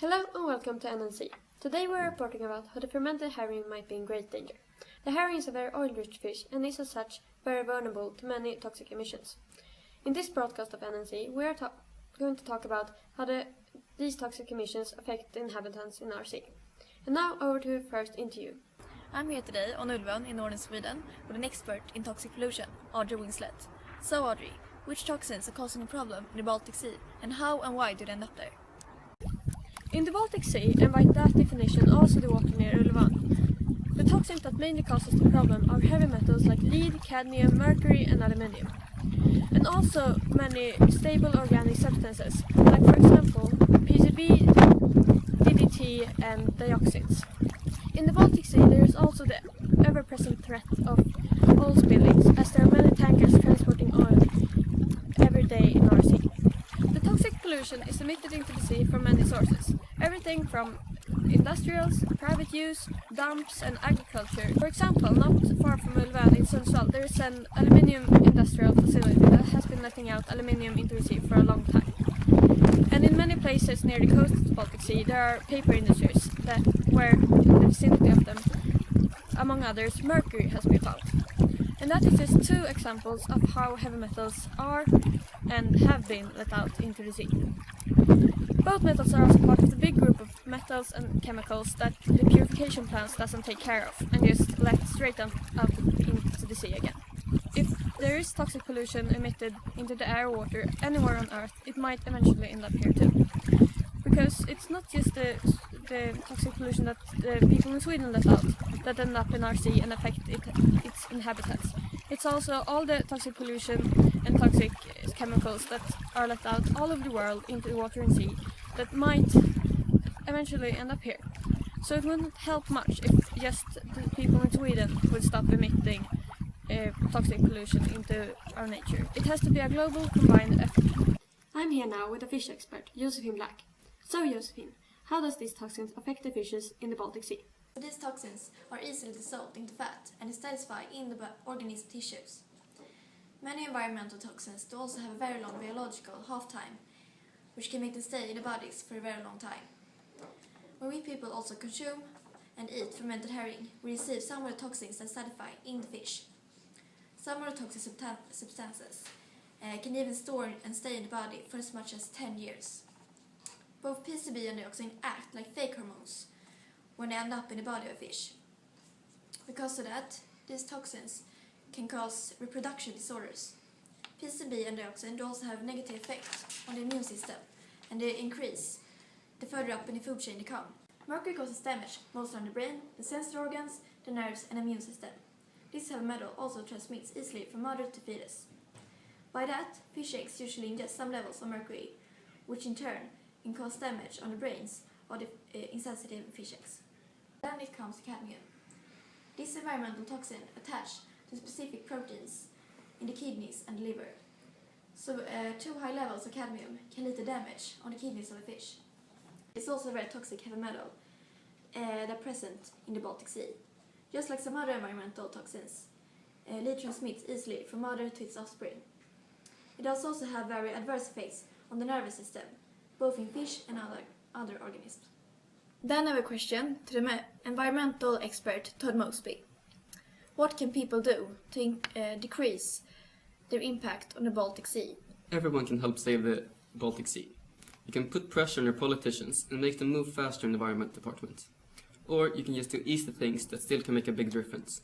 Hello and welcome to NNC. Today we are reporting about how the fermented herring might be in great danger. The herring is a very oil-rich fish and is as such very vulnerable to many toxic emissions. In this broadcast of NNC we are going to talk about how these toxic emissions affect the inhabitants in our sea. And now over to the first interview. I'm here today on Ulven in northern Sweden with an expert in toxic pollution, Audrey Winslet. So Audrey, which toxins are causing a problem in the Baltic Sea and how and why do they end up there? In the Baltic Sea, and by that definition also the water near Ulven, the toxins that mainly causes the problem are heavy metals like lead, cadmium, mercury and aluminium. And also many stable organic substances, like for example PCB, DDT and dioxins. In the Baltic Sea there is also the ever-present threat of oil spillings, as there are many tankers transporting oil every day in our sea. The toxic pollution is emitted into the sea from many sources, everything from industrials, private use, dumps and agriculture. For example, not far from Ulven in Sundsvall there is an aluminium industrial facility that has been letting out aluminium into the sea for a long time. And in many places near the coast of the Baltic Sea there are paper industries where in the vicinity of them, among others, mercury has been found. And that is just two examples of how heavy metals are and have been let out into the sea. Both metals are also part of the big group of metals and chemicals that the purification plants doesn't take care of and just let straight out into the sea again. If there is toxic pollution emitted into the air or water anywhere on Earth, it might eventually end up here too. Because it's not just the toxic pollution that the people in Sweden let out that end up in our sea and affect its inhabitants. It's also all the toxic pollution and toxic chemicals that are let out all over the world into the water and sea that might eventually end up here. So it wouldn't help much if just the people in Sweden would stop emitting toxic pollution into our nature. It has to be a global combined effort. I'm here now with a fish expert, Josephine Black. So Josephine, how does these toxins affect the fishes in the Baltic Sea? These toxins are easily dissolved into fat and stabilify in the organism tissues. Many environmental toxins do also have a very long biological half-time, which can make them stay in the bodies for a very long time. When we people also consume and eat fermented herring, we receive some of the toxins that solidify in the fish. Some of the toxic substances can even store and stay in the body for as much as 10 years. Both PCB and dioxin act like fake hormones when they end up in the body of a fish. Because of that, these toxins can cause reproduction disorders. PCB and dioxin do also have negative effects on the immune system, and they increase the further up in the food chain they come. Mercury causes damage mostly on the brain, the sensory organs, the nerves and immune system. This heavy metal also transmits easily from mother to fetus. By that, fish eggs usually ingest some levels of mercury, which in turn can cause damage on the brains of the insensitive fish eggs. Then it comes to cadmium. This environmental toxin attaches to specific proteins in the kidneys and the liver. So too high levels of cadmium can lead to damage on the kidneys of a fish. It's also a very toxic heavy metal that's present in the Baltic Sea. Just like some other environmental toxins, lead transmits easily from mother to its offspring. It does also have very adverse effects on the nervous system, both in fish and other organisms. Then I have a question to the environmental expert Todd Mosby. What can people do to decrease their impact on the Baltic Sea? Everyone can help save the Baltic Sea. You can put pressure on your politicians and make them move faster in the environment department. Or you can just do easy things that still can make a big difference.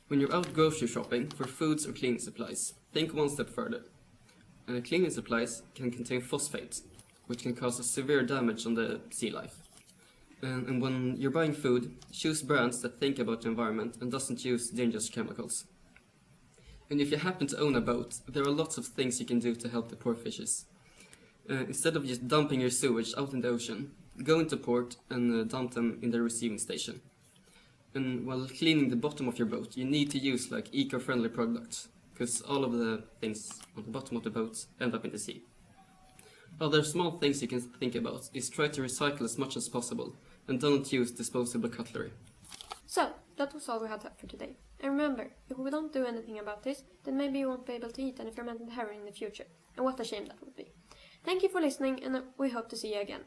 When you're out grocery shopping for foods or cleaning supplies, think one step further. Cleaning supplies can contain phosphate, which can cause severe damage on the sea life. And when you're buying food, choose brands that think about the environment and doesn't use dangerous chemicals. And if you happen to own a boat, there are lots of things you can do to help the poor fishes. Instead of just dumping your sewage out in the ocean, go into port and dump them in the receiving station. And while cleaning the bottom of your boat, you need to use like eco-friendly products, because all of the things on the bottom of the boat end up in the sea. Other small things you can think about is try to recycle as much as possible and don't use disposable cutlery. So, that was all we had for today. And remember, if we don't do anything about this, then maybe you won't be able to eat any fermented herring in the future. And what a shame that would be. Thank you for listening and we hope to see you again.